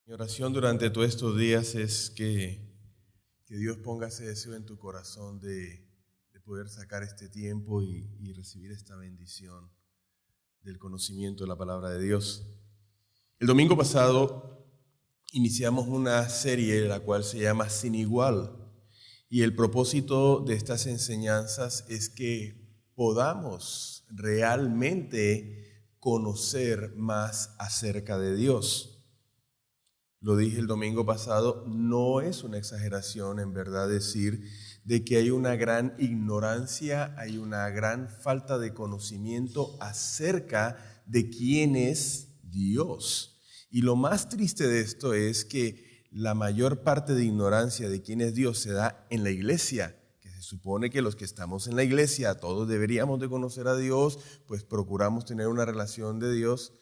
Mi oración durante todos estos días es que Dios ponga ese deseo en tu corazón de poder sacar este tiempo y recibir esta bendición del conocimiento de la palabra de Dios. El domingo pasado iniciamos una serie la cual se llama Sin Igual, y el propósito de estas enseñanzas es que podamos realmente conocer más acerca de Dios. Lo dije el domingo pasado, no es una exageración en verdad decir de que hay una gran ignorancia, hay una gran falta de conocimiento acerca de quién es Dios. Y lo más triste de esto es que la mayor parte de ignorancia de quién es Dios se da en la iglesia, que se supone que los que estamos en la iglesia todos deberíamos de conocer a Dios, pues procuramos tener una relación de Dios,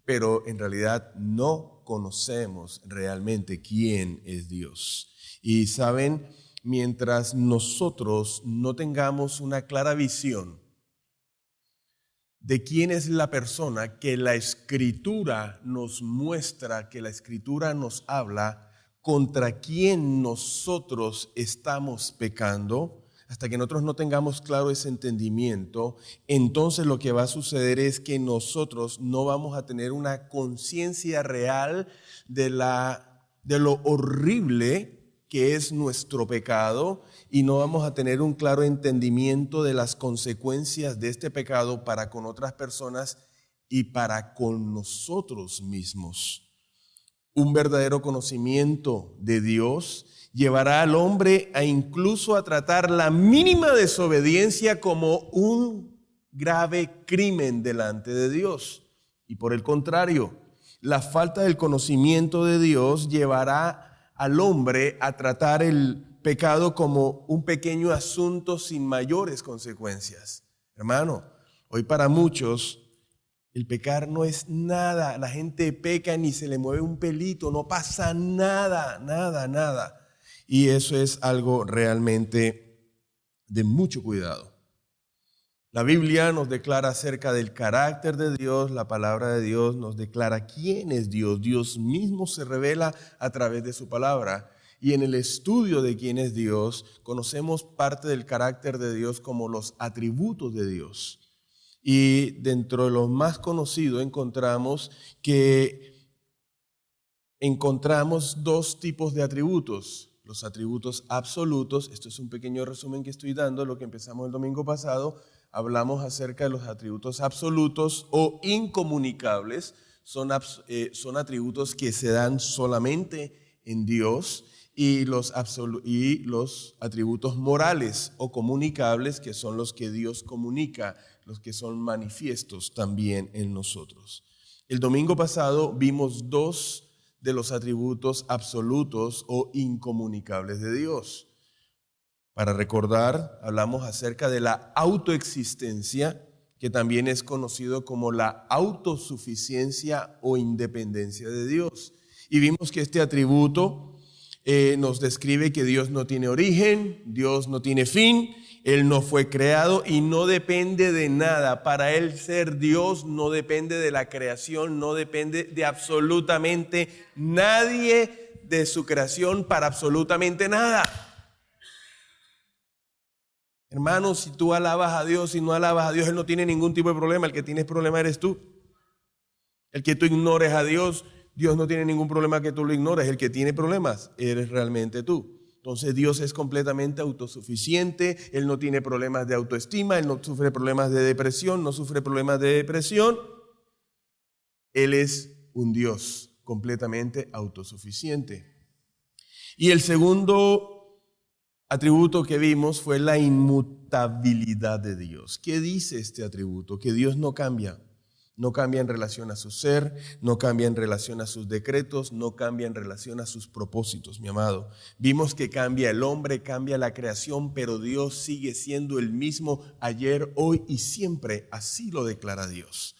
pero en realidad no conocemos realmente quién es Dios. Y saben, mientras nosotros no tengamos una clara visión de quién es la persona que la Escritura nos muestra, que la Escritura nos habla, contra quién nosotros estamos pecando, hasta que nosotros no tengamos claro ese entendimiento, entonces lo que va a suceder es que nosotros no vamos a tener una conciencia real de lo horrible que es nuestro pecado, y no vamos a tener un claro entendimiento de las consecuencias de este pecado para con otras personas y para con nosotros mismos. Un verdadero conocimiento de Dios llevará al hombre a incluso a tratar la mínima desobediencia como un grave crimen delante de Dios. Y por el contrario, la falta del conocimiento de Dios llevará al hombre a tratar el pecado como un pequeño asunto sin mayores consecuencias. Hermano, hoy para muchos el pecar no es nada. La gente peca ni se le mueve un pelito, no pasa nada. Y eso es algo realmente de mucho cuidado. La Biblia nos declara acerca del carácter de Dios, la palabra de Dios nos declara quién es Dios. Dios mismo se revela a través de su palabra. Y en el estudio de quién es Dios, conocemos parte del carácter de Dios como los atributos de Dios. Y dentro de los más conocidos encontramos dos tipos de atributos. Los atributos absolutos, esto es un pequeño resumen que estoy dando, lo que empezamos el domingo pasado, hablamos acerca de los atributos absolutos o incomunicables, son atributos que se dan solamente en Dios, y los atributos morales o comunicables, que son los que Dios comunica, los que son manifiestos también en nosotros. El domingo pasado vimos dos de los atributos absolutos o incomunicables de Dios. Para recordar, hablamos acerca de la autoexistencia, que también es conocido como la autosuficiencia o independencia de Dios. Y vimos que este atributo nos describe que Dios no tiene origen, Dios no tiene fin, Él no fue creado y no depende de nada. Para Él ser Dios no depende de la creación, no depende de absolutamente nadie de su creación para absolutamente nada. Hermanos, si tú alabas a Dios, si no alabas a Dios, Él no tiene ningún tipo de problema. El que tienes problema eres tú. El que tú ignores a Dios, Dios no tiene ningún problema que tú lo ignores. El que tiene problemas eres realmente tú. Entonces Dios es completamente autosuficiente. Él no tiene problemas de autoestima, Él no sufre problemas de depresión, no sufre problemas de depresión. Él es un Dios completamente autosuficiente. Y el segundo atributo que vimos fue la inmutabilidad de Dios. ¿Qué dice este atributo? Que Dios no cambia. No cambia en relación a su ser, no cambia en relación a sus decretos, no cambia en relación a sus propósitos, mi amado. Vimos que cambia el hombre, cambia la creación, pero Dios sigue siendo el mismo ayer, hoy y siempre. Así lo declara Dios.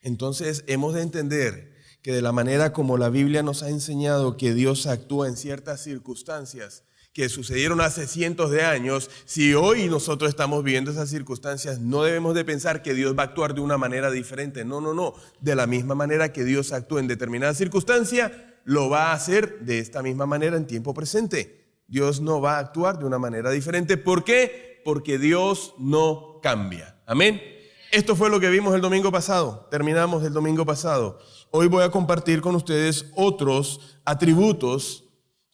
Entonces hemos de entender que de la manera como la Biblia nos ha enseñado que Dios actúa en ciertas circunstancias que sucedieron hace cientos de años, si hoy nosotros estamos viviendo esas circunstancias, no debemos de pensar que Dios va a actuar de una manera diferente. No. De la misma manera que Dios actúa en determinada circunstancia, lo va a hacer de esta misma manera en tiempo presente. Dios no va a actuar de una manera diferente. ¿Por qué? Porque Dios no cambia. Amén. Esto fue lo que vimos el domingo pasado. Terminamos el domingo pasado. Hoy voy a compartir con ustedes otros atributos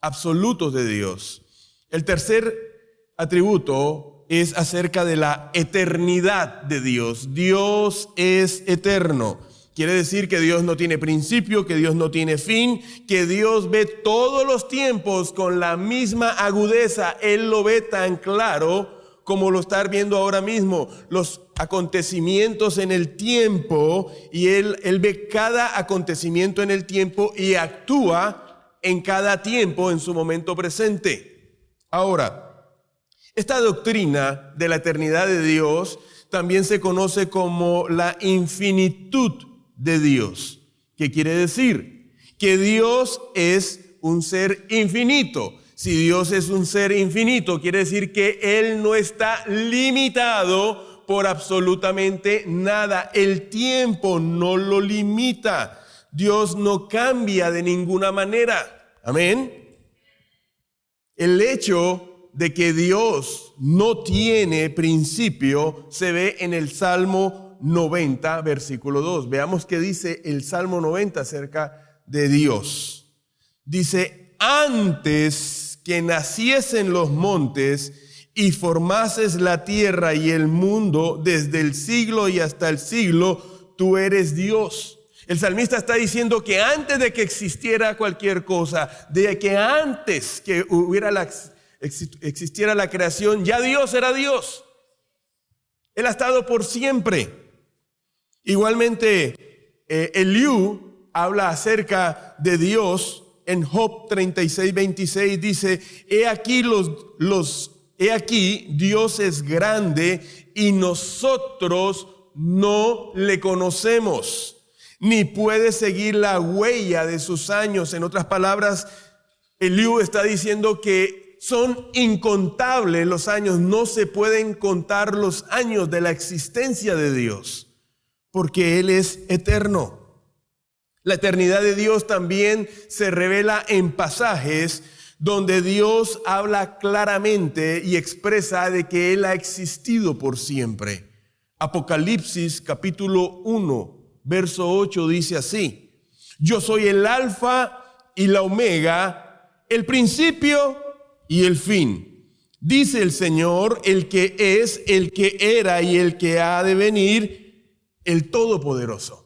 absolutos de Dios. El tercer atributo es acerca de la eternidad de Dios. Dios es eterno. Quiere decir que Dios no tiene principio, que Dios no tiene fin, que Dios ve todos los tiempos con la misma agudeza. Él lo ve tan claro como lo está viendo ahora mismo, los acontecimientos en el tiempo, y Él ve cada acontecimiento en el tiempo y actúa en cada tiempo en su momento presente. Ahora, esta doctrina de la eternidad de Dios también se conoce como la infinitud de Dios. ¿Qué quiere decir? Que Dios es un ser infinito. Si Dios es un ser infinito, quiere decir que Él no está limitado por absolutamente nada. El tiempo no lo limita. Dios no cambia de ninguna manera. Amén. El hecho de que Dios no tiene principio se ve en el Salmo 90, versículo 2. Veamos qué dice el Salmo 90 acerca de Dios. Dice: antes que naciesen los montes y formases la tierra y el mundo, desde el siglo y hasta el siglo, tú eres Dios. El salmista está diciendo que antes de que existiera cualquier cosa, de que antes que existiera la creación, ya Dios era Dios. Él ha estado por siempre. Igualmente, Eliú habla acerca de Dios. En Job 36:26 dice: he aquí Dios es grande y nosotros no le conocemos, ni puede seguir la huella de sus años. En otras palabras, Eliú está diciendo que son incontables los años, no se pueden contar los años de la existencia de Dios, porque Él es eterno. La eternidad de Dios también se revela en pasajes donde Dios habla claramente y expresa de que Él ha existido por siempre. Apocalipsis capítulo 1, verso 8 dice así: yo soy el alfa y la omega, el principio y el fin. Dice el Señor, el que es, el que era y el que ha de venir, el Todopoderoso.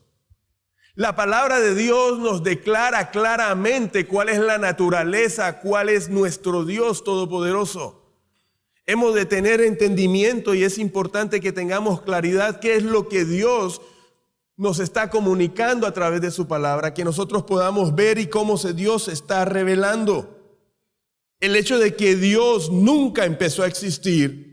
La palabra de Dios nos declara claramente cuál es la naturaleza, cuál es nuestro Dios todopoderoso. Hemos de tener entendimiento y es importante que tengamos claridad qué es lo que Dios nos está comunicando a través de su palabra, que nosotros podamos ver y cómo Dios se está revelando. El hecho de que Dios nunca empezó a existir,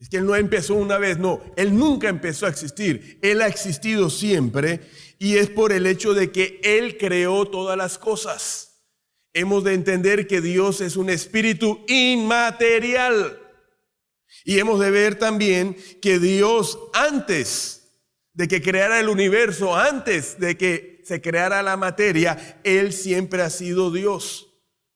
es que Él no empezó una vez, no, Él nunca empezó a existir. Él ha existido siempre, y es por el hecho de que Él creó todas las cosas. Hemos de entender que Dios es un espíritu inmaterial. Y hemos de ver también que Dios, antes de que creara el universo, antes de que se creara la materia, Él siempre ha sido Dios.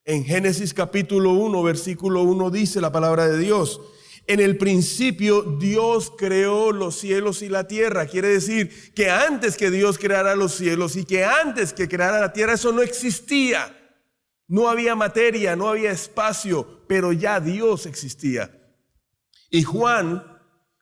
En Génesis capítulo 1, versículo 1 dice la palabra de Dios: en el principio Dios creó los cielos y la tierra. Quiere decir que antes que Dios creara los cielos y que antes que creara la tierra, eso no existía. No había materia, no había espacio, pero ya Dios existía. Y Juan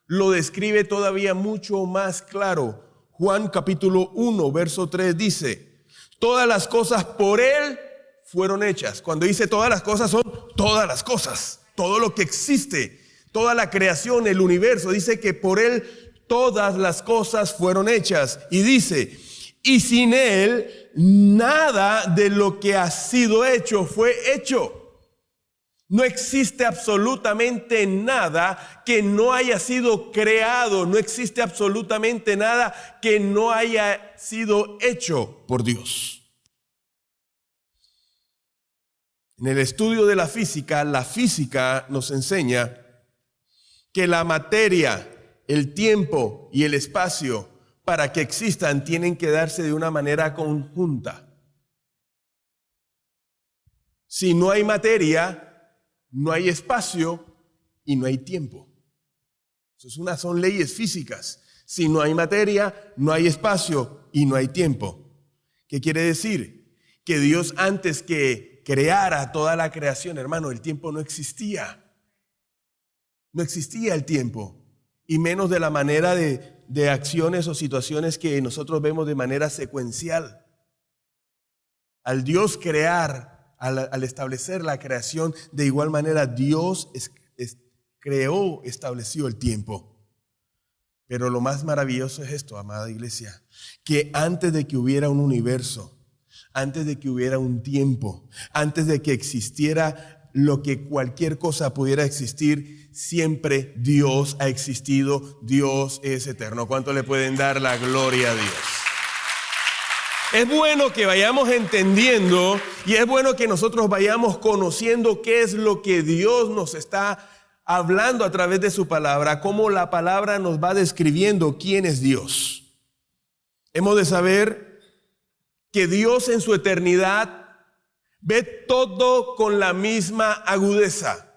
lo describe todavía mucho más claro. Juan capítulo 1, verso 3 dice: todas las cosas por Él fueron hechas. Cuando dice todas las cosas, son todas las cosas, todo lo que existe. Toda la creación, el universo, dice que por Él todas las cosas fueron hechas. Y dice: y sin Él nada de lo que ha sido hecho fue hecho. No existe absolutamente nada que no haya sido creado. No existe absolutamente nada que no haya sido hecho por Dios. En el estudio de la física nos enseña que la materia, el tiempo y el espacio, para que existan, tienen que darse de una manera conjunta. Si no hay materia, no hay espacio y no hay tiempo. Son leyes físicas. Si no hay materia, no hay espacio y no hay tiempo. ¿Qué quiere decir? Que Dios, antes que creara toda la creación, hermano, el tiempo no existía. No existía el tiempo. Y menos de la manera de acciones o situaciones que nosotros vemos de manera secuencial. Al Dios crear, al establecer la creación, de igual manera Dios estableció el tiempo. Pero lo más maravilloso es esto, amada iglesia, que antes de que hubiera un universo, antes de que hubiera un tiempo, antes de que existiera lo que cualquier cosa pudiera existir, siempre Dios ha existido, Dios es eterno. ¿Cuánto le pueden dar la gloria a Dios? Es bueno que vayamos entendiendo y es bueno que nosotros vayamos conociendo qué es lo que Dios nos está hablando a través de su palabra, cómo la palabra nos va describiendo quién es Dios. Hemos de saber que Dios en su eternidad ve todo con la misma agudeza.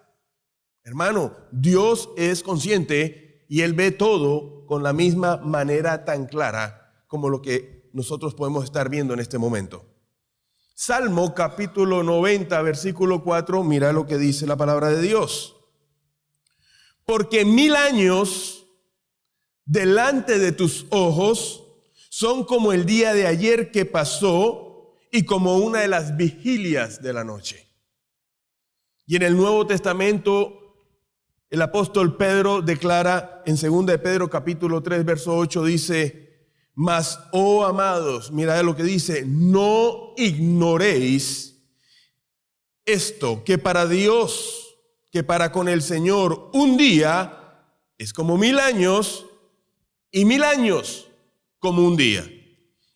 Hermano, Dios es consciente y Él ve todo con la misma manera tan clara como lo que nosotros podemos estar viendo en este momento. Salmo capítulo 90, versículo 4, mira lo que dice la palabra de Dios. Porque 1000 años delante de tus ojos son como el día de ayer que pasó y como una de las vigilias de la noche. Y en el Nuevo Testamento, el apóstol Pedro declara en 2 de Pedro capítulo 3, verso 8, dice: mas, oh amados, mira lo que dice, no ignoréis esto, que para Dios, que para con el Señor un día es como 1000 años y 1000 años como un día.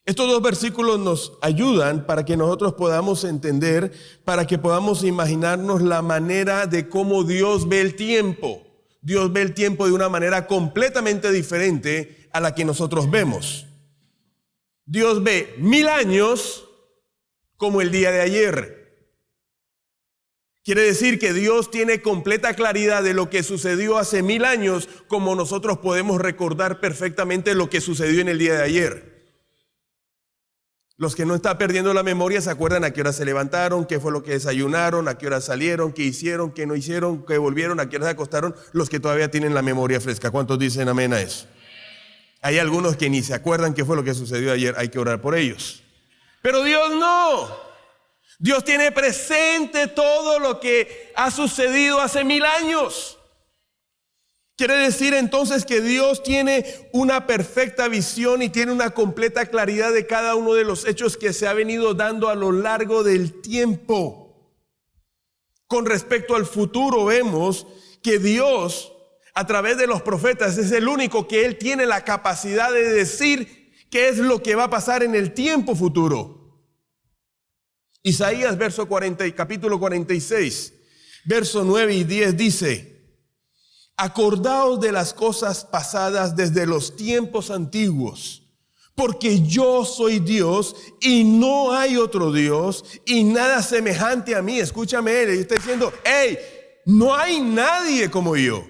Estos dos versículos nos ayudan para que nosotros podamos entender, para que podamos imaginarnos la manera de cómo Dios ve el tiempo. Dios ve el tiempo de una manera completamente diferente a la que nosotros vemos. Dios ve 1000 años como el día de ayer. Quiere decir que Dios tiene completa claridad de lo que sucedió hace 1000 años, como nosotros podemos recordar perfectamente lo que sucedió en el día de ayer. Los que no están perdiendo la memoria se acuerdan a qué hora se levantaron, qué fue lo que desayunaron, a qué hora salieron, qué hicieron, qué no hicieron, qué volvieron, a qué hora se acostaron. Los que todavía tienen la memoria fresca. ¿Cuántos dicen amén a eso? Hay algunos que ni se acuerdan qué fue lo que sucedió ayer, hay que orar por ellos. Pero Dios no. Dios tiene presente todo lo que ha sucedido hace 1000 años. Quiere decir entonces que Dios tiene una perfecta visión y tiene una completa claridad de cada uno de los hechos que se ha venido dando a lo largo del tiempo. Con respecto al futuro, vemos que Dios, a través de los profetas, es el único que Él tiene la capacidad de decir qué es lo que va a pasar en el tiempo futuro. Isaías capítulo 46, verso 9 y 10 dice: acordaos de las cosas pasadas desde los tiempos antiguos, porque yo soy Dios y no hay otro Dios y nada semejante a mí. Escúchame, Él está diciendo: hey, no hay nadie como yo,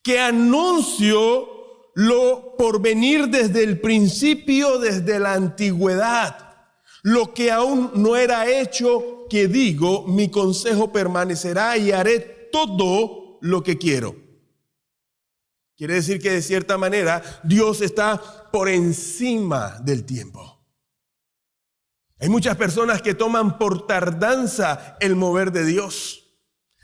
que anuncio lo por venir desde el principio, desde la antigüedad. Lo que aún no era hecho, que digo, mi consejo permanecerá y haré todo lo que quiero. Quiere decir que de cierta manera Dios está por encima del tiempo. Hay muchas personas que toman por tardanza el mover de Dios.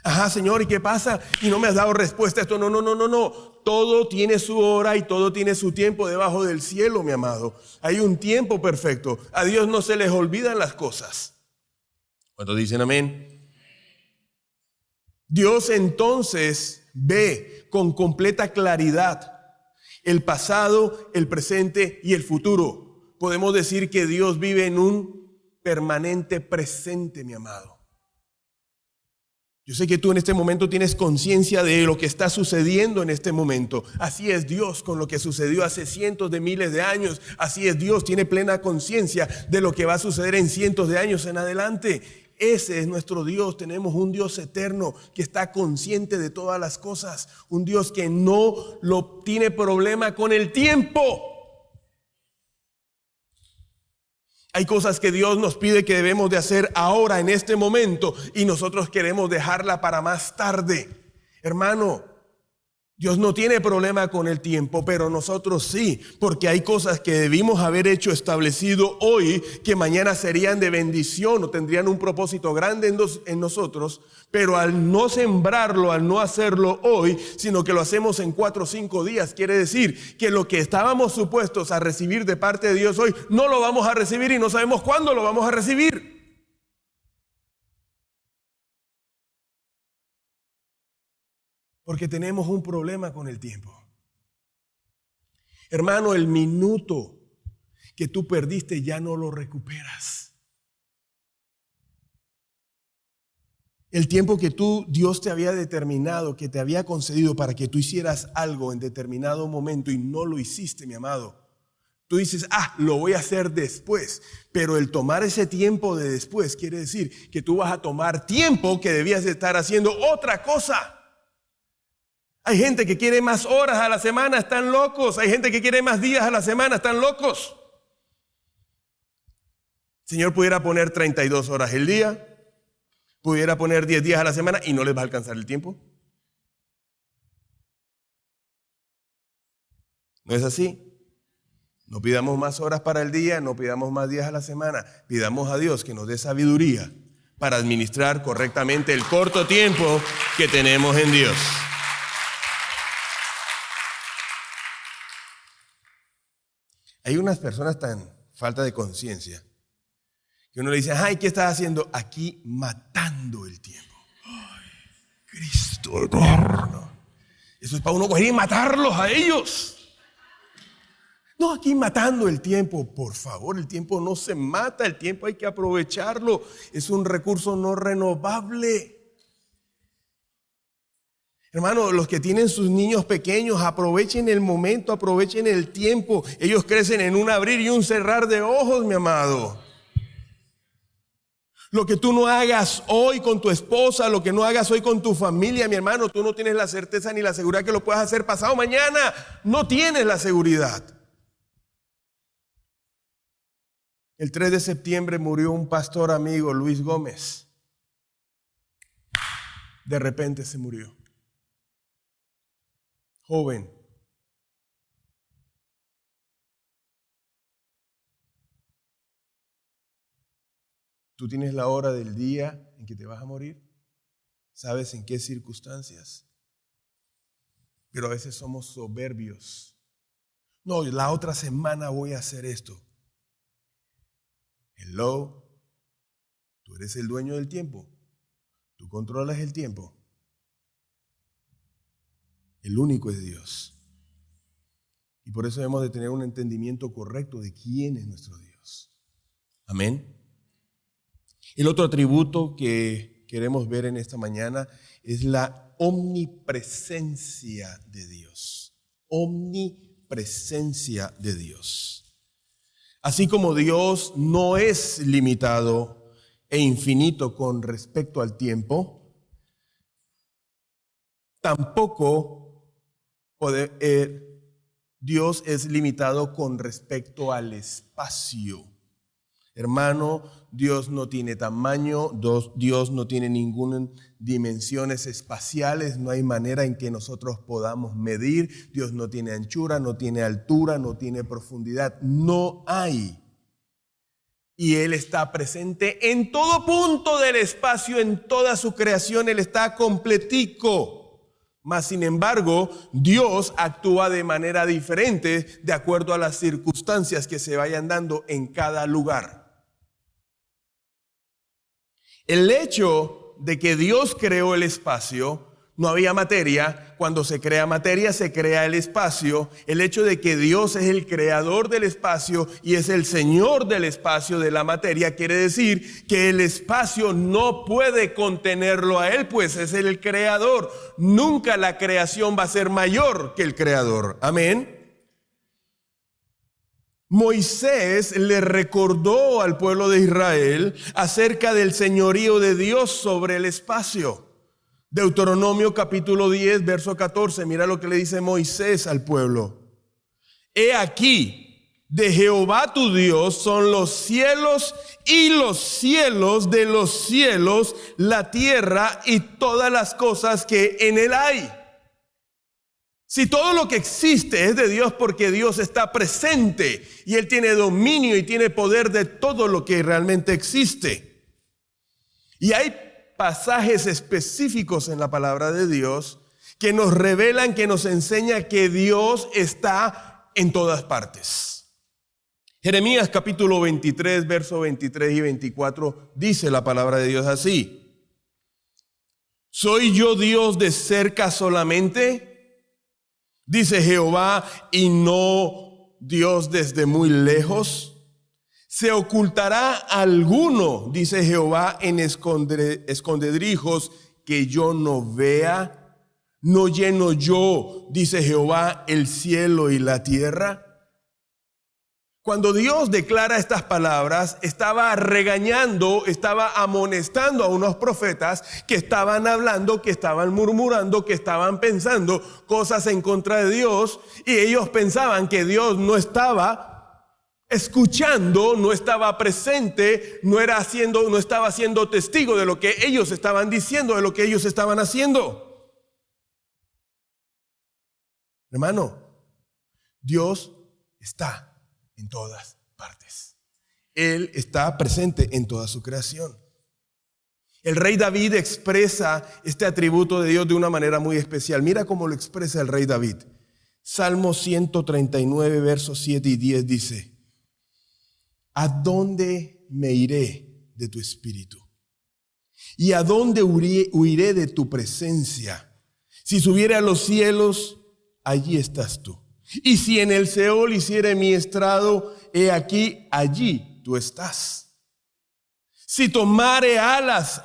Ajá, Señor, ¿y qué pasa? Y no me has dado respuesta a esto. No. Todo tiene su hora y todo tiene su tiempo debajo del cielo, mi amado. Hay un tiempo perfecto. A Dios no se les olvidan las cosas. ¿Cuántos dicen amén? Dios entonces ve con completa claridad el pasado, el presente y el futuro. Podemos decir que Dios vive en un permanente presente, mi amado. Yo sé que tú en este momento tienes conciencia de lo que está sucediendo en este momento. Así es Dios con lo que sucedió hace cientos de miles de años. Así es Dios, tiene plena conciencia de lo que va a suceder en cientos de años en adelante. Ese es nuestro Dios. Tenemos un Dios eterno que está consciente de todas las cosas. Un Dios que no tiene problema con el tiempo. Hay cosas que Dios nos pide que debemos de hacer ahora, en este momento, y nosotros queremos dejarla para más tarde. Hermano, Dios no tiene problema con el tiempo, pero nosotros sí, porque hay cosas que debimos haber hecho establecido hoy, que mañana serían de bendición o tendrían un propósito grande en nosotros, pero al no sembrarlo, al no hacerlo hoy, sino que lo hacemos en 4 o 5 días, quiere decir que lo que estábamos supuestos a recibir de parte de Dios hoy, no lo vamos a recibir y no sabemos cuándo lo vamos a recibir. Porque tenemos un problema con el tiempo. Hermano, el minuto que tú perdiste ya no lo recuperas. El tiempo que Dios te había determinado, que te había concedido para que tú hicieras algo en determinado momento y no lo hiciste, mi amado. Tú dices, lo voy a hacer después. Pero el tomar ese tiempo de después quiere decir que tú vas a tomar tiempo que debías de estar haciendo otra cosa. Hay gente que quiere más horas a la semana, están locos. Hay gente que quiere más días a la semana, están locos. El Señor pudiera poner 32 horas el día, pudiera poner 10 días a la semana y no les va a alcanzar el tiempo. ¿No es así? No pidamos más horas para el día, no pidamos más días a la semana. Pidamos a Dios que nos dé sabiduría para administrar correctamente el corto tiempo que tenemos en Dios. Hay unas personas tan falta de conciencia que uno le dice, ¿qué estás haciendo? Aquí matando el tiempo. Ay, Cristo eterno. Eso es para uno coger y matarlos a ellos. No, aquí matando el tiempo. Por favor, el tiempo no se mata, el tiempo hay que aprovecharlo. Es un recurso no renovable. Hermano, los que tienen sus niños pequeños, aprovechen el momento, aprovechen el tiempo. Ellos crecen en un abrir y un cerrar de ojos, mi amado. Lo que tú no hagas hoy con tu esposa, lo que no hagas hoy con tu familia, mi hermano, tú no tienes la certeza ni la seguridad que lo puedas hacer pasado mañana. No tienes la seguridad. El 3 de septiembre murió un pastor amigo, Luis Gómez. De repente se murió. Joven. ¿Tú tienes la hora del día en que te vas a morir? ¿Sabes en qué circunstancias? Pero a veces somos soberbios. No, la otra semana voy a hacer esto. Hello. Tú eres el dueño del tiempo. Tú controlas el tiempo. El único es Dios. Y por eso debemos de tener un entendimiento correcto de quién es nuestro Dios. Amén. El otro atributo que queremos ver en esta mañana es la omnipresencia de Dios. Omnipresencia de Dios. Así como Dios no es limitado e infinito con respecto al tiempo, tampoco Dios es limitado con respecto al espacio. Hermano, Dios no tiene tamaño, Dios no tiene ninguna dimensiones espaciales, no hay manera en que nosotros podamos medir. Dios no tiene anchura, no tiene altura, no tiene profundidad, no hay. Y Él está presente en todo punto del espacio, en toda su creación, Él está completico. Mas, sin embargo, Dios actúa de manera diferente de acuerdo a las circunstancias que se vayan dando en cada lugar. El hecho de que Dios creó el espacio, no había materia. Cuando se crea materia, se crea el espacio. El hecho de que Dios es el creador del espacio y es el Señor del espacio, de la materia, quiere decir que el espacio no puede contenerlo a Él, pues es el creador. Nunca la creación va a ser mayor que el creador. Amén. Moisés le recordó al pueblo de Israel acerca del señorío de Dios sobre el espacio. Deuteronomio capítulo 10, verso 14. Mira lo que le dice Moisés al pueblo. He aquí, de Jehová tu Dios son los cielos y los cielos de los cielos, la tierra y todas las cosas que en él hay. Si todo lo que existe es de Dios, porque Dios está presente y Él tiene dominio y tiene poder de todo lo que realmente existe. Y hay pasajes específicos en la palabra de Dios que nos revelan, que nos enseña que Dios está en todas partes. Jeremías capítulo 23, versos 23 y 24 dice la palabra de Dios así: ¿soy yo Dios de cerca solamente?, dice Jehová, y no Dios desde muy lejos. ¿Se ocultará alguno, dice Jehová, en escondedrijos que yo no vea? ¿No lleno yo, dice Jehová, el cielo y la tierra? Cuando Dios declara estas palabras, estaba regañando, estaba amonestando a unos profetas que estaban hablando, que estaban murmurando, que estaban pensando cosas en contra de Dios, y ellos pensaban que Dios no estaba escuchando, no estaba presente, no estaba siendo testigo de lo que ellos estaban diciendo, de lo que ellos estaban haciendo. Hermano, Dios está en todas partes. Él está presente en toda su creación. El rey David expresa este atributo de Dios de una manera muy especial. Mira cómo lo expresa el rey David. Salmo 139, versos 7 y 10 dice: ¿a dónde me iré de tu espíritu? ¿Y a dónde huiré de tu presencia? Si subiere a los cielos, allí estás tú. Y si en el Seol hiciere mi estrado, he aquí, allí tú estás. Si tomare alas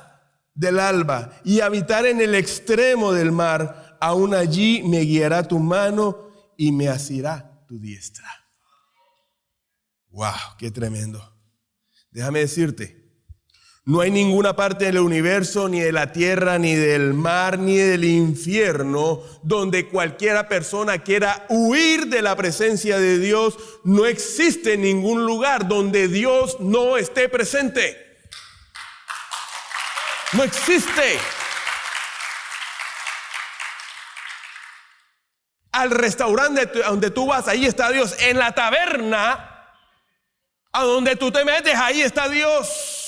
del alba y habitar en el extremo del mar, aún allí me guiará tu mano y me asirá tu diestra. ¡Wow! ¡Qué tremendo! Déjame decirte, no hay ninguna parte del universo, ni de la tierra, ni del mar, ni del infierno, donde cualquiera persona quiera huir de la presencia de Dios. No existe ningún lugar donde Dios no esté presente. No existe. Al restaurante donde tú vas, ahí está Dios. En la taberna, a donde tú te metes, ahí está Dios.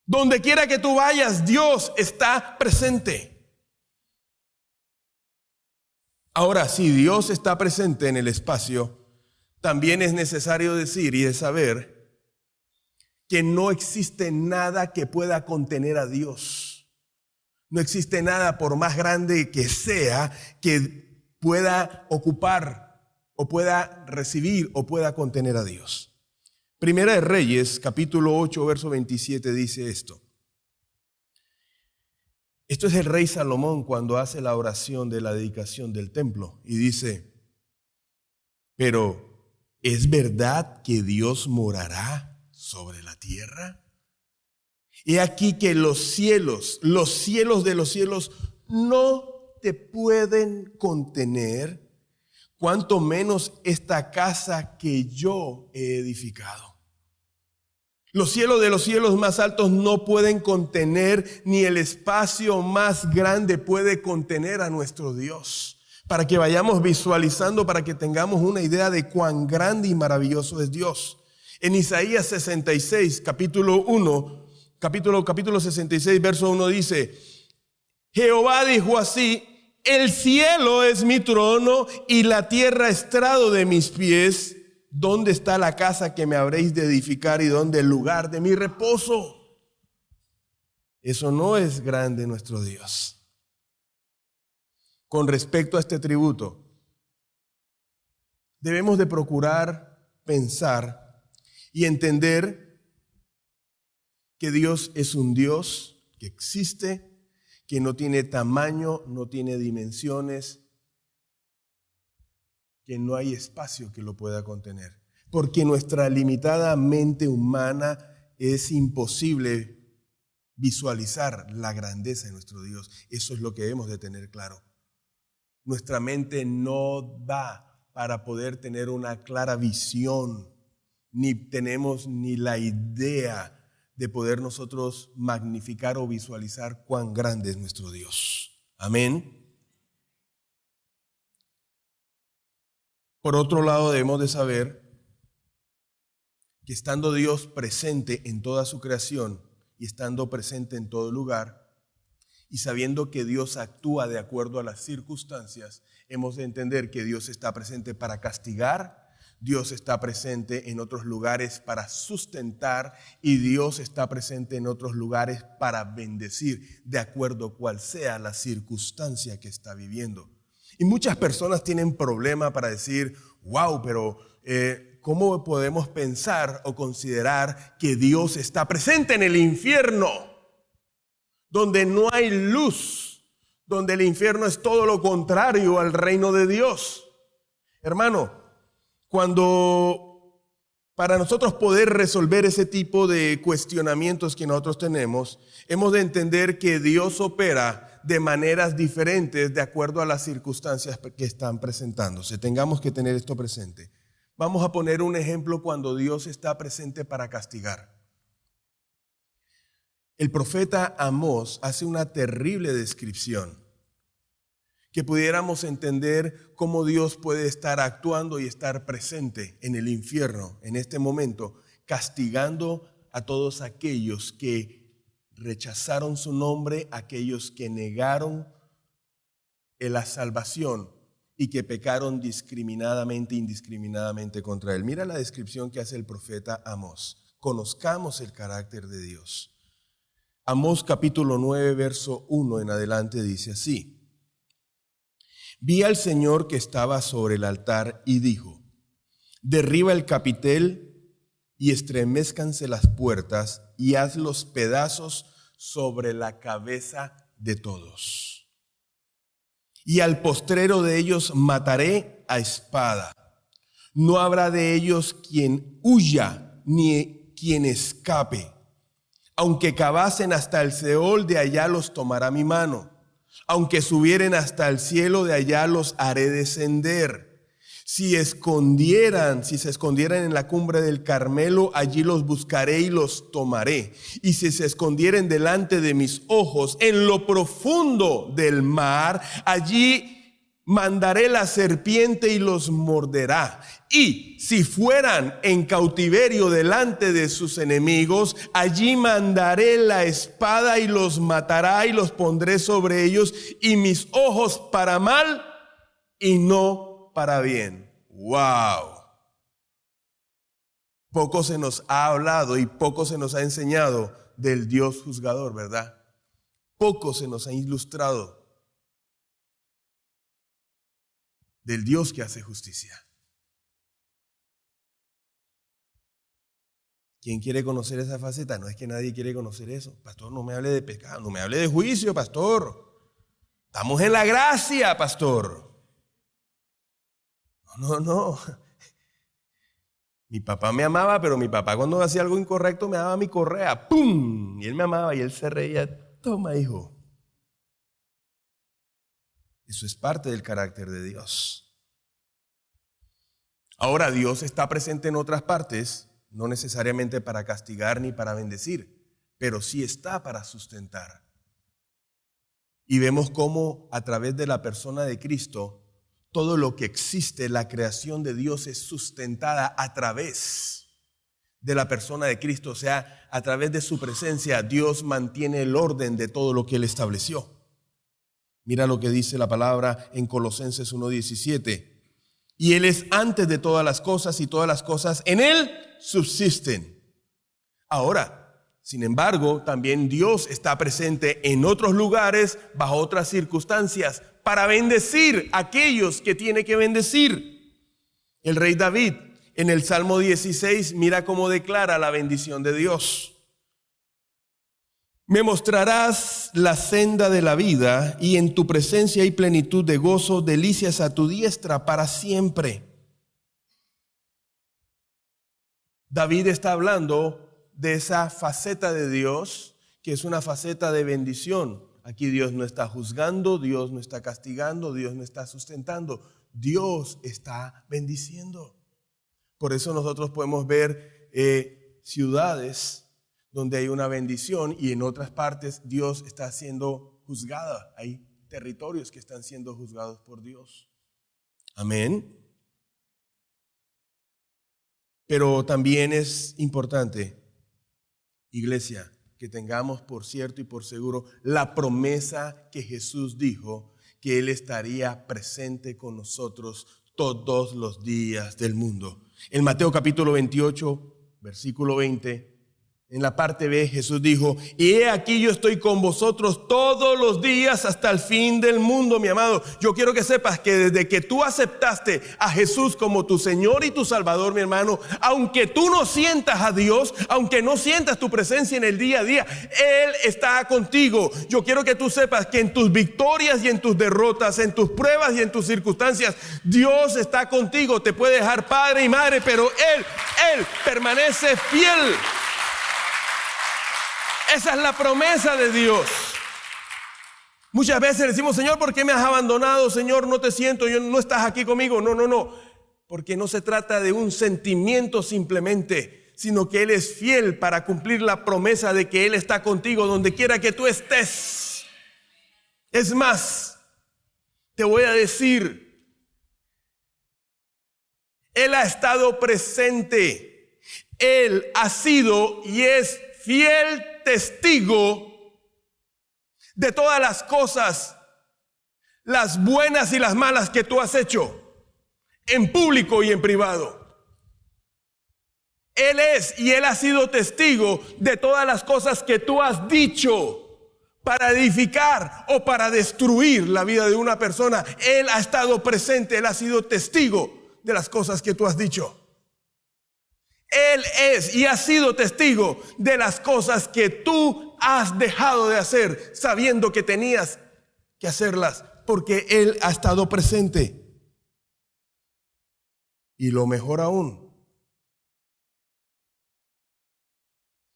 Donde quiera que tú vayas, Dios está presente. Ahora, si Dios está presente en el espacio, también es necesario decir y de saber que no existe nada que pueda contener a Dios. No existe nada, por más grande que sea, que pueda ocupar o pueda recibir o pueda contener a Dios. Primera de Reyes, capítulo 8, verso 27 dice esto. Esto es el rey Salomón cuando hace la oración de la dedicación del templo y dice: pero ¿es verdad que Dios morará sobre la tierra? He aquí que los cielos de los cielos no te pueden contener, cuanto menos esta casa que yo he edificado. Los cielos de los cielos más altos no pueden contener, ni el espacio más grande puede contener a nuestro Dios. Para que vayamos visualizando, para que tengamos una idea de cuán grande y maravilloso es Dios. En Isaías 66, capítulo 66, verso 1 dice: Jehová dijo así: el cielo es mi trono y la tierra estrado de mis pies. ¿Dónde está la casa que me habréis de edificar y dónde el lugar de mi reposo? Eso no es grande nuestro Dios. Con respecto a este tributo, debemos de procurar pensar y entender que Dios es un Dios que existe, que no tiene tamaño, no tiene dimensiones, que no hay espacio que lo pueda contener. Porque nuestra limitada mente humana es imposible visualizar la grandeza de nuestro Dios. Eso es lo que debemos de tener claro. Nuestra mente no da para poder tener una clara visión, ni tenemos ni la idea de poder nosotros magnificar o visualizar cuán grande es nuestro Dios. Amén. Por otro lado, debemos de saber que estando Dios presente en toda su creación y estando presente en todo lugar, y sabiendo que Dios actúa de acuerdo a las circunstancias, hemos de entender que Dios está presente para castigar, Dios está presente en otros lugares para sustentar y Dios está presente en otros lugares para bendecir, de acuerdo a cual sea la circunstancia que está viviendo. Y muchas personas tienen problema para decir, wow, pero ¿cómo podemos pensar o considerar que Dios está presente en el infierno? Donde no hay luz, donde el infierno es todo lo contrario al reino de Dios. Hermano, cuando para nosotros poder resolver ese tipo de cuestionamientos que nosotros tenemos, hemos de entender que Dios opera de maneras diferentes de acuerdo a las circunstancias que están presentándose. Tengamos que tener esto presente. Vamos a poner un ejemplo cuando Dios está presente para castigar. El profeta Amós hace una terrible descripción que pudiéramos entender cómo Dios puede estar actuando y estar presente en el infierno en este momento, castigando a todos aquellos que rechazaron su nombre, aquellos que negaron la salvación y que pecaron indiscriminadamente contra él. Mira la descripción que hace el profeta Amós. Conozcamos el carácter de Dios. Amós capítulo 9, verso 1 en adelante dice así: Vi al Señor que estaba sobre el altar y dijo: derriba el capitel y estremézcanse las puertas y haz los pedazos sobre la cabeza de todos. Y al postrero de ellos mataré a espada. No habrá de ellos quien huya ni quien escape. Aunque cavasen hasta el Seol, de allá los tomará mi mano. Aunque subieren hasta el cielo, de allá los haré descender. Si se escondieran en la cumbre del Carmelo, allí los buscaré y los tomaré. Y si se escondieren delante de mis ojos en lo profundo del mar, allí mandaré la serpiente y los morderá. Y si fueran en cautiverio delante de sus enemigos, allí mandaré la espada y los matará y los pondré sobre ellos, y mis ojos para mal y no para bien. ¡Wow! Poco se nos ha hablado y poco se nos ha enseñado del Dios juzgador, ¿verdad? Poco se nos ha ilustrado del Dios que hace justicia. ¿Quién quiere conocer esa faceta? No es que nadie quiere conocer eso. Pastor, no me hable de pecado, no me hable de juicio, pastor. Estamos en la gracia, pastor. No. Mi papá me amaba, pero mi papá cuando hacía algo incorrecto me daba mi correa. ¡Pum! Y él me amaba y él se reía. Toma, hijo. Eso es parte del carácter de Dios. Ahora, Dios está presente en otras partes, no necesariamente para castigar ni para bendecir, pero sí está para sustentar. Y vemos cómo a través de la persona de Cristo, todo lo que existe, la creación de Dios es sustentada a través de la persona de Cristo. O sea, a través de su presencia, Dios mantiene el orden de todo lo que Él estableció. Mira lo que dice la palabra en Colosenses 1:17. Y Él es antes de todas las cosas y todas las cosas en Él subsisten. Ahora, sin embargo, también Dios está presente en otros lugares, bajo otras circunstancias, para bendecir a aquellos que tiene que bendecir. El rey David, en el Salmo 16, mira cómo declara la bendición de Dios. Me mostrarás la senda de la vida, y en tu presencia hay plenitud de gozo, delicias a tu diestra para siempre. David está hablando de esa faceta de Dios, que es una faceta de bendición. Aquí Dios no está juzgando, Dios no está castigando, Dios no está sustentando. Dios está bendiciendo. Por eso nosotros podemos ver ciudades donde hay una bendición y en otras partes Dios está siendo juzgada. Hay territorios que están siendo juzgados por Dios. Amén. Pero también es importante, iglesia, que tengamos por cierto y por seguro la promesa que Jesús dijo, que Él estaría presente con nosotros todos los días del mundo. En Mateo capítulo 28, versículo 20, en la parte B, Jesús dijo: y he aquí yo estoy con vosotros todos los días hasta el fin del mundo, mi amado. Yo quiero que sepas que desde que tú aceptaste a Jesús como tu Señor y tu Salvador, mi hermano, aunque tú no sientas a Dios, aunque no sientas tu presencia en el día a día, Él está contigo. Yo quiero que tú sepas que en tus victorias y en tus derrotas, en tus pruebas y en tus circunstancias, Dios está contigo. Te puede dejar padre y madre, pero Él permanece fiel. Esa es la promesa de Dios. Muchas veces decimos: Señor, ¿por qué me has abandonado? Señor, no te siento, no estás aquí conmigo. No. Porque no se trata de un sentimiento simplemente, sino que Él es fiel para cumplir la promesa de que Él está contigo donde quiera que tú estés. Es más, te voy a decir, Él ha estado presente. Él ha sido y es fiel testigo de todas las cosas, las buenas y las malas que tú has hecho, en público y en privado. Él es y Él ha sido testigo de todas las cosas que tú has dicho para edificar o para destruir la vida de una persona. Él ha estado presente, Él ha sido testigo de las cosas que tú has dicho. Él es y ha sido testigo de las cosas que tú has dejado de hacer sabiendo que tenías que hacerlas, porque Él ha estado presente. Y lo mejor aún,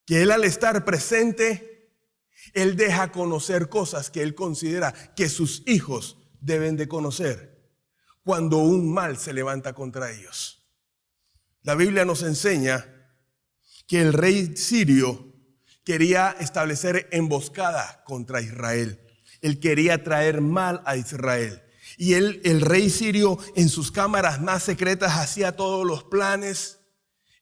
que Él, al estar presente, Él deja conocer cosas que Él considera que sus hijos deben de conocer cuando un mal se levanta contra ellos. La Biblia nos enseña que el rey sirio quería establecer emboscada contra Israel. Él quería traer mal a Israel. Y el rey sirio, en sus cámaras más secretas, hacía todos los planes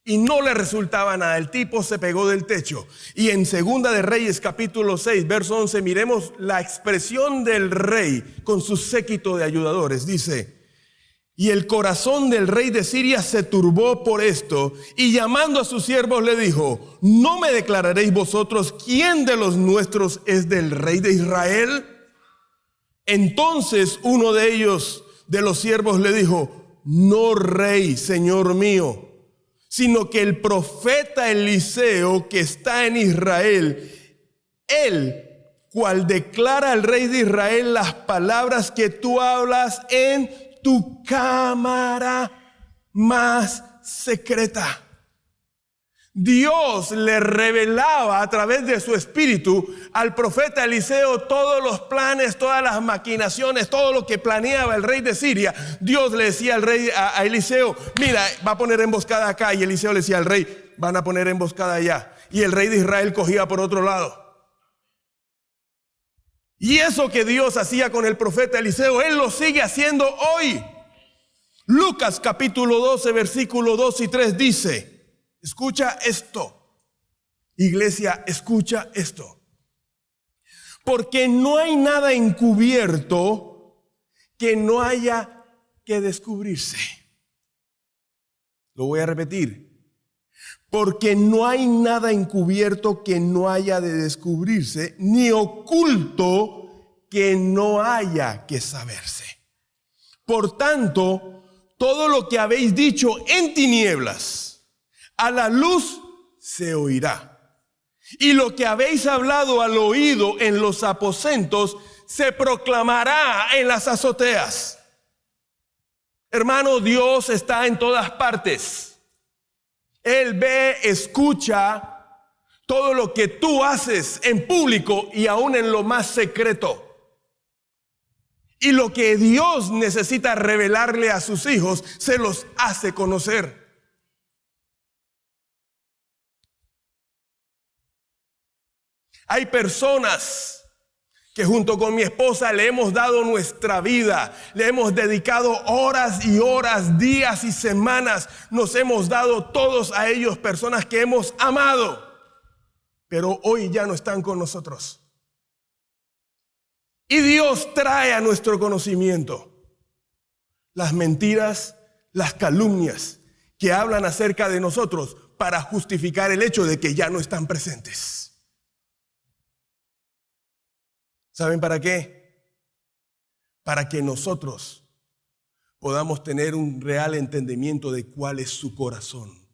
y no le resultaba nada. El tipo se pegó del techo. Y en Segunda de Reyes capítulo 6, verso 11, miremos la expresión del rey con su séquito de ayudadores. Dice: y el corazón del rey de Siria se turbó por esto, y llamando a sus siervos le dijo: ¿no me declararéis vosotros quién de los nuestros es del rey de Israel? Entonces uno de ellos, de los siervos, le dijo: no rey, señor mío, sino que el profeta Eliseo, que está en Israel, él, cual declara al rey de Israel las palabras que tú hablas en tu cámara más secreta. Dios le revelaba a través de su espíritu al profeta Eliseo todos los planes, todas las maquinaciones, todo lo que planeaba el rey de Siria. Dios le decía al rey, a Eliseo: mira, va a poner emboscada acá. Y Eliseo le decía al rey: van a poner emboscada allá. Y el rey de Israel cogía por otro lado. Y eso que Dios hacía con el profeta Eliseo, Él lo sigue haciendo hoy. Lucas capítulo 12, versículo 2 y 3 dice: escucha esto, iglesia, escucha esto. Porque no hay nada encubierto que no haya que descubrirse. Lo voy a repetir. Porque no hay nada encubierto que no haya de descubrirse, ni oculto que no haya que saberse. Por tanto, todo lo que habéis dicho en tinieblas, a la luz se oirá. Y lo que habéis hablado al oído en los aposentos se proclamará en las azoteas. Hermano, Dios está en todas partes. Él ve, escucha todo lo que tú haces en público y aún en lo más secreto. Y lo que Dios necesita revelarle a sus hijos, se los hace conocer. Hay personas que junto con mi esposa le hemos dado nuestra vida, le hemos dedicado horas y horas, días y semanas, nos hemos dado todos a ellos, personas que hemos amado, pero hoy ya no están con nosotros. Y Dios trae a nuestro conocimiento las mentiras, las calumnias que hablan acerca de nosotros para justificar el hecho de que ya no están presentes. ¿Saben para qué? Para que nosotros podamos tener un real entendimiento de cuál es su corazón.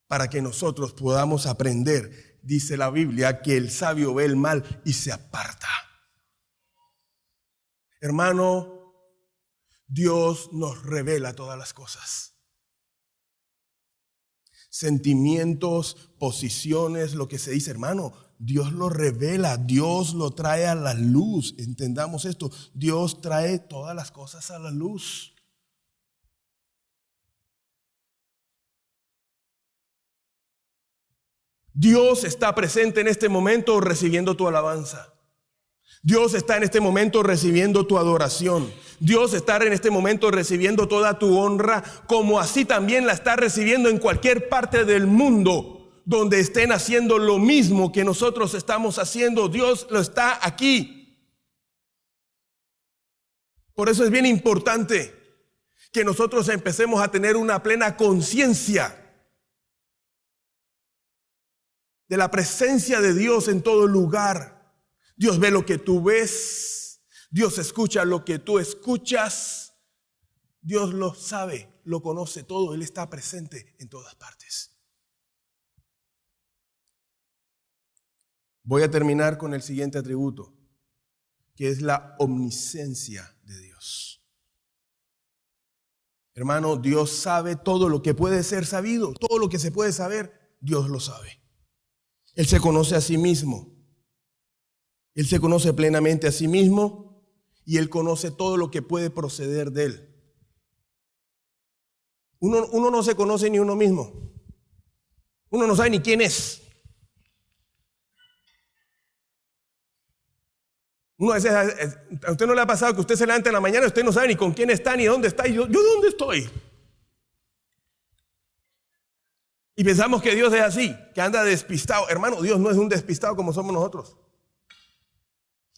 Para que nosotros podamos aprender, dice la Biblia, que el sabio ve el mal y se aparta. Hermano, Dios nos revela todas las cosas. Sentimientos, posiciones, lo que se dice, hermano, Dios lo revela, Dios lo trae a la luz. Entendamos esto, Dios trae todas las cosas a la luz. Dios está presente en este momento recibiendo tu alabanza. Dios está en este momento recibiendo tu adoración. Dios está en este momento recibiendo toda tu honra, como así también la está recibiendo en cualquier parte del mundo donde estén haciendo lo mismo que nosotros estamos haciendo. Dios lo está aquí. Por eso es bien importante que nosotros empecemos a tener una plena conciencia de la presencia de Dios en todo lugar. Dios ve lo que tú ves, Dios escucha lo que tú escuchas, Dios lo sabe, lo conoce todo, Él está presente en todas partes. Voy a terminar con el siguiente atributo, que es la omnisciencia de Dios. Hermano, Dios sabe todo lo que puede ser sabido, todo lo que se puede saber, Dios lo sabe. Él se conoce a sí mismo. Él se conoce plenamente a sí mismo y Él conoce todo lo que puede proceder de Él. Uno no se conoce ni uno mismo. Uno no sabe ni quién es. Uno a veces, a usted no le ha pasado que usted se levanta en la mañana y usted no sabe ni con quién está ni dónde está. ¿Y yo dónde estoy? Y pensamos que Dios es así, que anda despistado. Hermano, Dios no es un despistado como somos nosotros.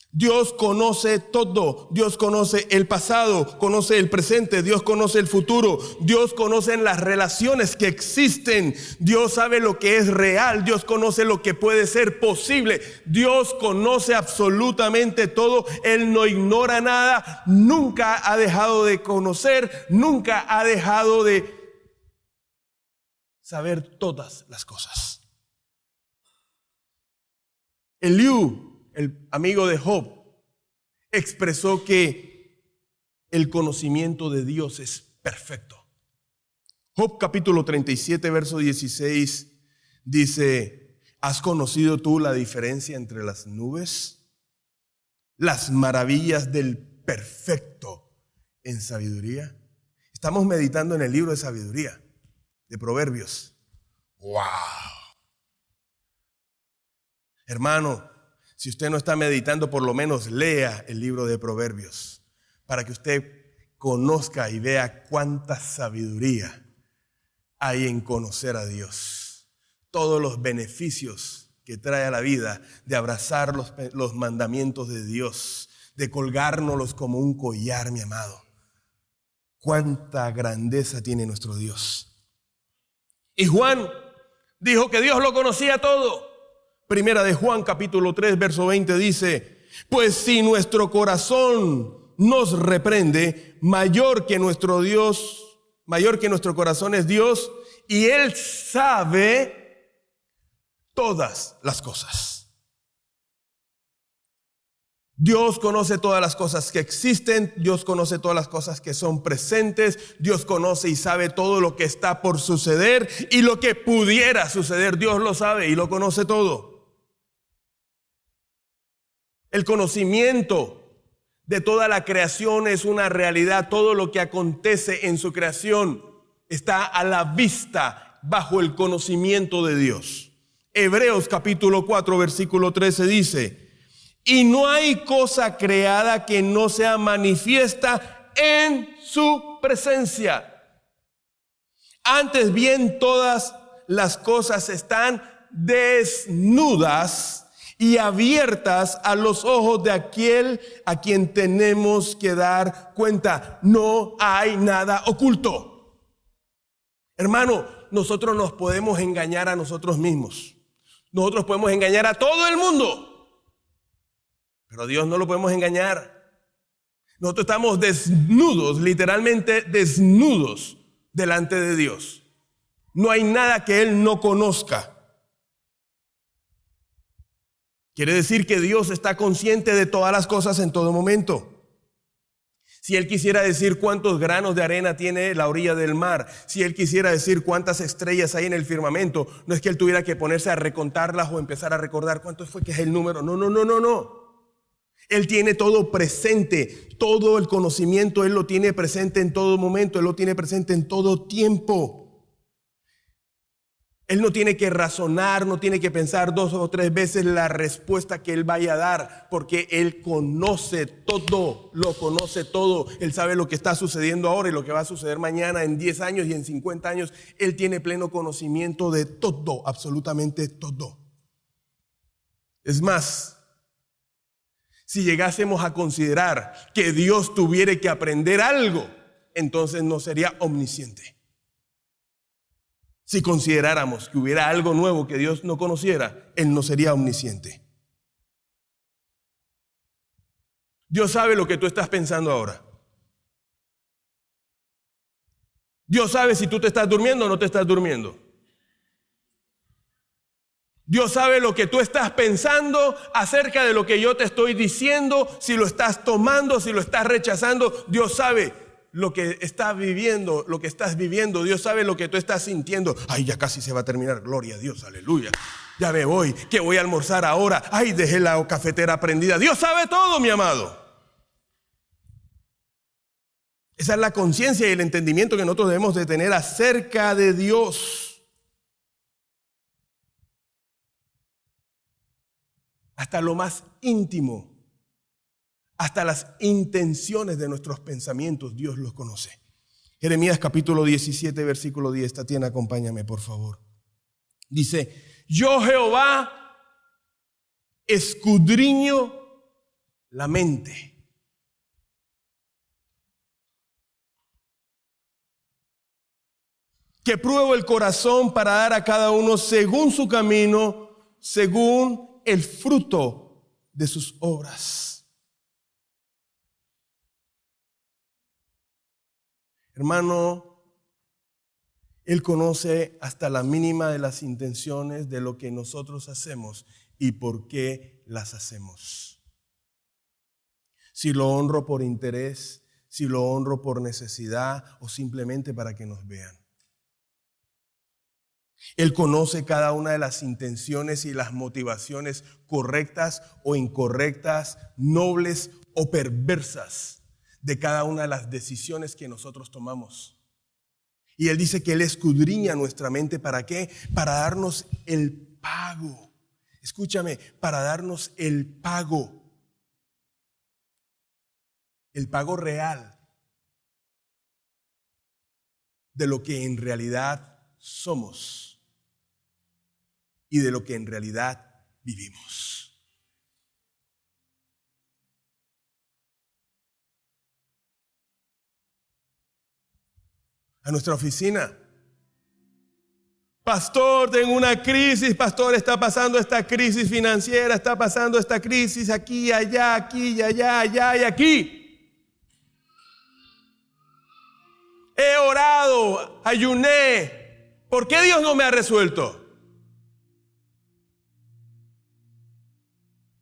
Dios conoce todo. Dios conoce el pasado, conoce el presente, Dios conoce el futuro, Dios conoce las relaciones que existen, Dios sabe lo que es real, Dios conoce lo que puede ser posible, Dios conoce absolutamente todo, Él no ignora nada, nunca ha dejado de conocer, nunca ha dejado de saber todas las cosas. Eliú, el amigo de Job, expresó que el conocimiento de Dios es perfecto. Job capítulo 37, verso 16 dice: ¿has conocido tú la diferencia entre las nubes? Las maravillas del perfecto en sabiduría. Estamos meditando en el libro de sabiduría, de Proverbios. ¡Wow! Hermano, si usted no está meditando, por lo menos lea el libro de Proverbios para que usted conozca y vea cuánta sabiduría hay en conocer a Dios. Todos los beneficios que trae a la vida de abrazar los mandamientos de Dios, de colgárnoslos como un collar, mi amado. Cuánta grandeza tiene nuestro Dios. Y Juan dijo que Dios lo conocía todo. Primera de Juan capítulo 3 verso 20 dice: pues si nuestro corazón nos reprende, mayor que nuestro corazón es Dios, y Él sabe todas las cosas. Dios conoce todas las cosas que existen, Dios conoce todas las cosas que son presentes, Dios conoce y sabe todo lo que está por suceder y lo que pudiera suceder. Dios lo sabe y lo conoce todo. El conocimiento de toda la creación es una realidad. Todo lo que acontece en su creación está a la vista bajo el conocimiento de Dios. Hebreos capítulo 4 versículo 13 dice: y no hay cosa creada que no sea manifiesta en su presencia. Antes bien, todas las cosas están desnudas y abiertas a los ojos de aquel a quien tenemos que dar cuenta. No hay nada oculto. Hermano, nosotros nos podemos engañar a nosotros mismos. Nosotros podemos engañar a todo el mundo. Pero a Dios no lo podemos engañar. Nosotros estamos desnudos, literalmente desnudos delante de Dios. No hay nada que Él no conozca. Quiere decir que Dios está consciente de todas las cosas en todo momento. Si Él quisiera decir cuántos granos de arena tiene la orilla del mar, si Él quisiera decir cuántas estrellas hay en el firmamento, no es que Él tuviera que ponerse a recontarlas o empezar a recordar cuánto fue que es el número. No. Él tiene todo presente, todo el conocimiento Él lo tiene presente en todo momento, Él lo tiene presente en todo tiempo. Él no tiene que razonar, no tiene que pensar 2 o 3 veces la respuesta que Él vaya a dar, porque Él conoce todo, lo conoce todo. Él sabe lo que está sucediendo ahora y lo que va a suceder mañana, en 10 años y en 50 años. Él tiene pleno conocimiento de todo, absolutamente todo. Es más, si llegásemos a considerar que Dios tuviera que aprender algo, entonces no sería omnisciente. Si consideráramos que hubiera algo nuevo que Dios no conociera, Él no sería omnisciente. Dios sabe lo que tú estás pensando ahora. Dios sabe si tú te estás durmiendo o no te estás durmiendo. Dios sabe lo que tú estás pensando acerca de lo que yo te estoy diciendo, si lo estás tomando, si lo estás rechazando. Dios sabe lo que estás viviendo, lo que estás viviendo. Dios sabe lo que tú estás sintiendo. Ay, ya casi se va a terminar. Gloria a Dios, aleluya. Ya me voy, que voy a almorzar ahora. Ay, dejé la cafetera prendida. Dios sabe todo, mi amado. Esa es la conciencia y el entendimiento que nosotros debemos de tener acerca de Dios. Hasta lo más íntimo, hasta las intenciones de nuestros pensamientos, Dios los conoce. Jeremías capítulo 17, versículo 10. Tatiana, acompáñame, por favor. Dice: yo, Jehová, escudriño la mente. Que pruebo el corazón para dar a cada uno según su camino, según el fruto de sus obras. Hermano, Él conoce hasta la mínima de las intenciones de lo que nosotros hacemos y por qué las hacemos. Si lo honro por interés, si lo honro por necesidad o simplemente para que nos vean. Él conoce cada una de las intenciones y las motivaciones correctas o incorrectas, nobles o perversas de cada una de las decisiones que nosotros tomamos. Y Él dice que Él escudriña nuestra mente. ¿Para qué? Para darnos el pago. Escúchame, para darnos el pago. El pago real de lo que en realidad somos y de lo que en realidad vivimos. A nuestra oficina: pastor, tengo una crisis, pastor, está pasando esta crisis financiera, está pasando esta crisis aquí, allá, allá y aquí. He orado, ayuné. ¿Por qué Dios no me ha resuelto?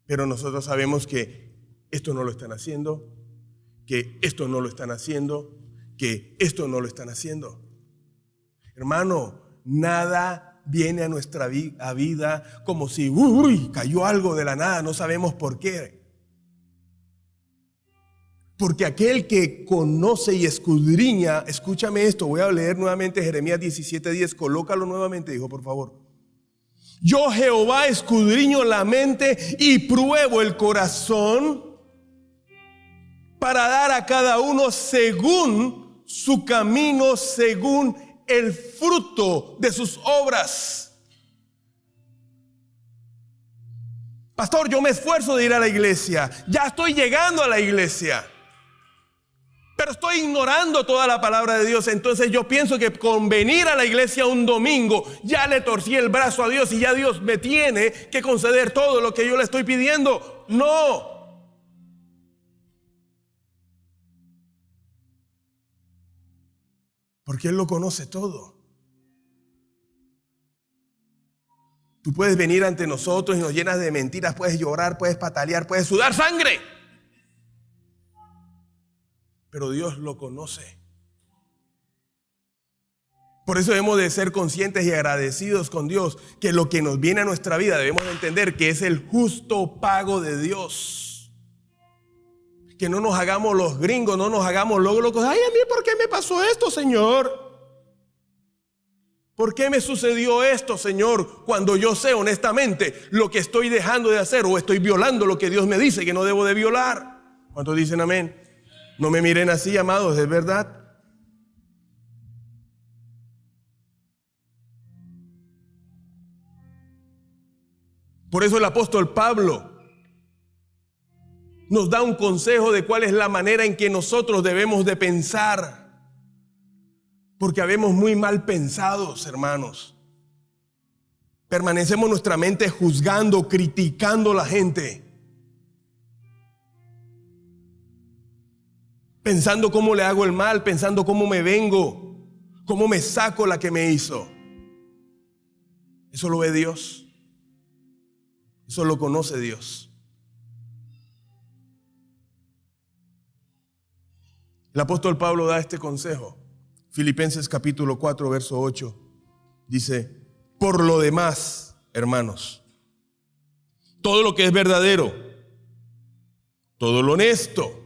Pero nosotros sabemos que esto no lo están haciendo, que esto no lo están haciendo, que esto no lo están haciendo. Hermano, nada viene a nuestra vida como si cayó algo de la nada, no sabemos por qué. Porque aquel que conoce y escudriña, escúchame esto, voy a leer nuevamente Jeremías 17:10, colócalo nuevamente, hijo, por favor. Yo, Jehová, escudriño la mente y pruebo el corazón para dar a cada uno según su camino, según el fruto de sus obras. Pastor, yo me esfuerzo de ir a la iglesia, ya estoy llegando a la iglesia, pero estoy ignorando toda la palabra de Dios. Entonces yo pienso que con venir a la iglesia un domingo ya le torcí el brazo a Dios y ya Dios me tiene que conceder todo lo que yo le estoy pidiendo. No. Porque Él lo conoce todo. Tú puedes venir ante nosotros y nos llenas de mentiras, puedes llorar, puedes patalear, puedes sudar sangre. Pero Dios lo conoce. Por eso debemos de ser conscientes y agradecidos con Dios, que lo que nos viene a nuestra vida debemos de entender que es el justo pago de Dios. Que no nos hagamos los gringos, no nos hagamos locos. Ay, a mí, ¿por qué me pasó esto, Señor? ¿Por qué me sucedió esto, Señor? Cuando yo sé honestamente lo que estoy dejando de hacer o estoy violando lo que Dios me dice que no debo de violar. ¿Cuántos dicen amén? No me miren así, amados, es verdad. Por eso el apóstol Pablo nos da un consejo de cuál es la manera en que nosotros debemos de pensar. Porque habemos muy mal pensados, hermanos. Permanecemos nuestra mente juzgando, criticando a la gente. Pensando cómo le hago el mal, pensando cómo me vengo, cómo me saco la que me hizo. Eso lo ve Dios. Eso lo conoce Dios. El apóstol Pablo da este consejo. Filipenses capítulo 4, verso 8. Dice, por lo demás, hermanos, todo lo que es verdadero, todo lo honesto,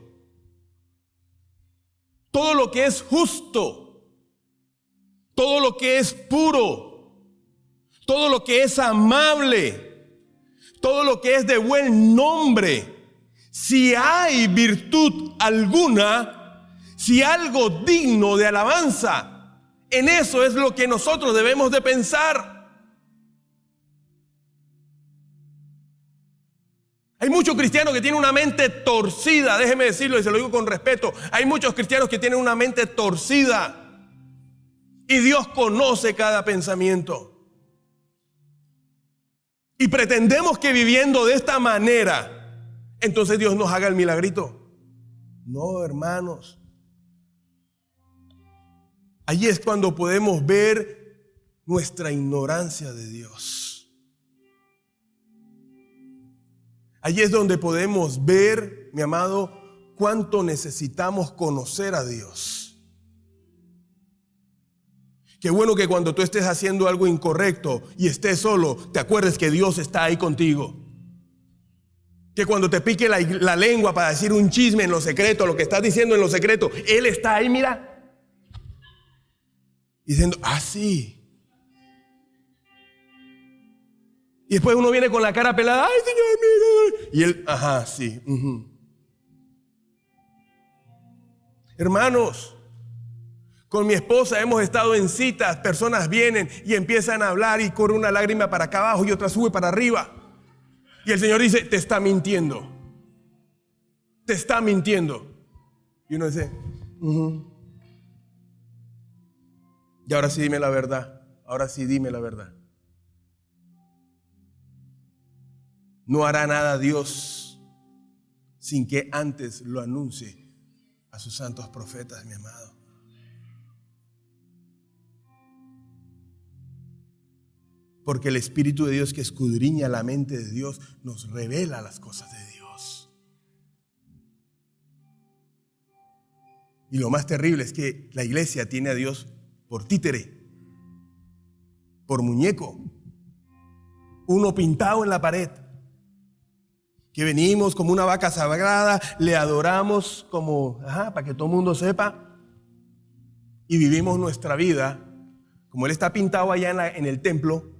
todo lo que es justo, todo lo que es puro, todo lo que es amable, todo lo que es de buen nombre, si hay virtud alguna, si algo digno de alabanza, en eso es lo que nosotros debemos de pensar. Hay muchos cristianos que tienen una mente torcida, déjeme decirlo y se lo digo con respeto. Hay muchos cristianos que tienen una mente torcida y Dios conoce cada pensamiento. Y pretendemos que viviendo de esta manera, entonces Dios nos haga el milagrito. No, hermanos. Allí es cuando podemos ver nuestra ignorancia de Dios. Allí es donde podemos ver, mi amado, cuánto necesitamos conocer a Dios. Qué bueno que cuando tú estés haciendo algo incorrecto y estés solo, te acuerdes que Dios está ahí contigo. Que cuando te pique la lengua para decir un chisme en lo secreto, lo que estás diciendo en lo secreto, Él está ahí, mira. Diciendo, sí. Y después uno viene con la cara pelada, ay, Señor, mira. Y Él, sí. Hermanos, con mi esposa hemos estado en citas, personas vienen y empiezan a hablar y corre una lágrima para acá abajo y otra sube para arriba. Y el Señor dice, te está mintiendo. Te está mintiendo. Y uno dice, Y ahora sí dime la verdad. Ahora sí dime la verdad. No hará nada Dios sin que antes lo anuncie a sus santos profetas, mi amado. Porque el Espíritu de Dios que escudriña la mente de Dios nos revela las cosas de Dios. Y lo más terrible es que la iglesia tiene a Dios por títere, por muñeco, uno pintado en la pared. Que venimos como una vaca sagrada, le adoramos como, para que todo el mundo sepa, y vivimos nuestra vida como Él está pintado allá en el templo,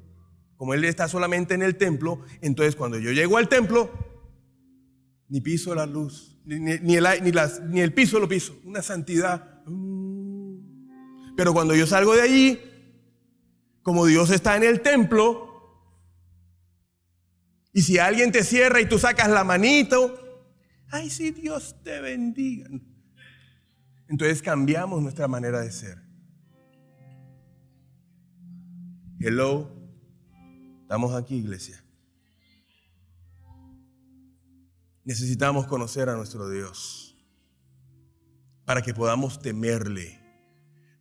como Él está solamente en el templo. Entonces cuando yo llego al templo, ni piso la luz, ni el piso lo piso, una santidad. Pero cuando yo salgo de allí, como Dios está en el templo, y si alguien te cierra y tú sacas la manito, ay, sí, Dios te bendiga. Entonces cambiamos nuestra manera de ser. Hello, estamos aquí, iglesia. Necesitamos conocer a nuestro Dios para que podamos temerle,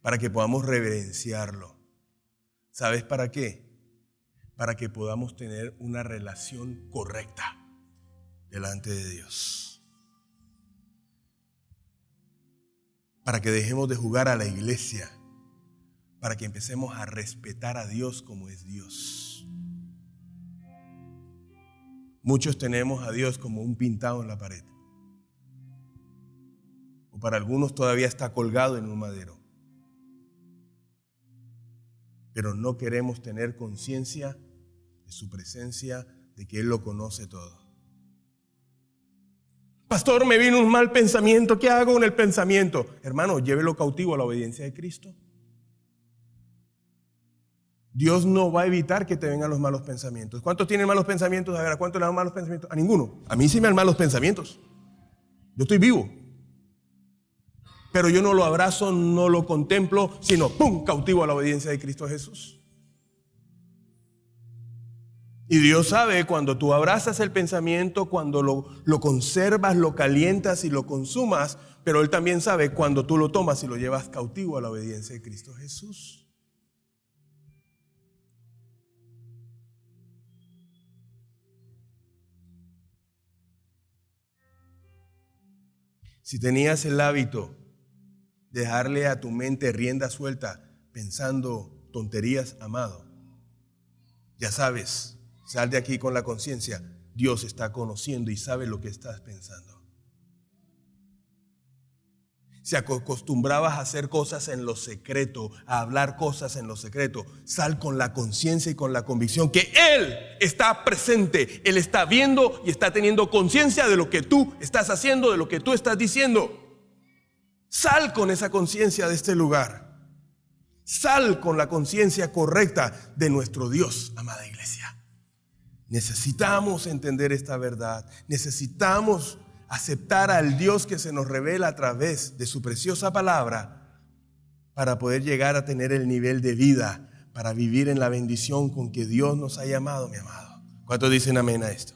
para que podamos reverenciarlo. ¿Sabes para qué? Para que podamos tener una relación correcta delante de Dios. Para que dejemos de jugar a la iglesia, para que empecemos a respetar a Dios como es Dios. Muchos tenemos a Dios como un pintado en la pared. O para algunos todavía está colgado en un madero. Pero no queremos tener conciencia de su presencia, de que Él lo conoce todo. Pastor, me vino un mal pensamiento, ¿qué hago con el pensamiento? Hermano, llévelo cautivo a la obediencia de Cristo. Dios no va a evitar que te vengan los malos pensamientos. ¿Cuántos tienen malos pensamientos? A ver, ¿a cuántos le dan malos pensamientos? A ninguno. A mí sí me dan malos pensamientos. Yo estoy vivo. Pero yo no lo abrazo, no lo contemplo, sino ¡pum!, cautivo a la obediencia de Cristo Jesús. Y Dios sabe cuando tú abrazas el pensamiento, cuando lo conservas, lo calientas y lo consumas, pero Él también sabe cuando tú lo tomas y lo llevas cautivo a la obediencia de Cristo Jesús. Si tenías el hábito de dejarle a tu mente rienda suelta pensando tonterías, amado, ya sabes. Sal de aquí con la conciencia. Dios está conociendo y sabe lo que estás pensando. Si acostumbrabas a hacer cosas en lo secreto, a hablar cosas en lo secreto, sal con la conciencia y con la convicción que Él está presente. Él está viendo y está teniendo conciencia de lo que tú estás haciendo, de lo que tú estás diciendo. Sal con esa conciencia de este lugar. Sal con la conciencia correcta de nuestro Dios, amada iglesia. Necesitamos entender esta verdad. Necesitamos aceptar al Dios que se nos revela a través de su preciosa palabra para poder llegar a tener el nivel de vida, para vivir en la bendición con que Dios nos ha llamado, mi amado. ¿Cuántos dicen amén a esto?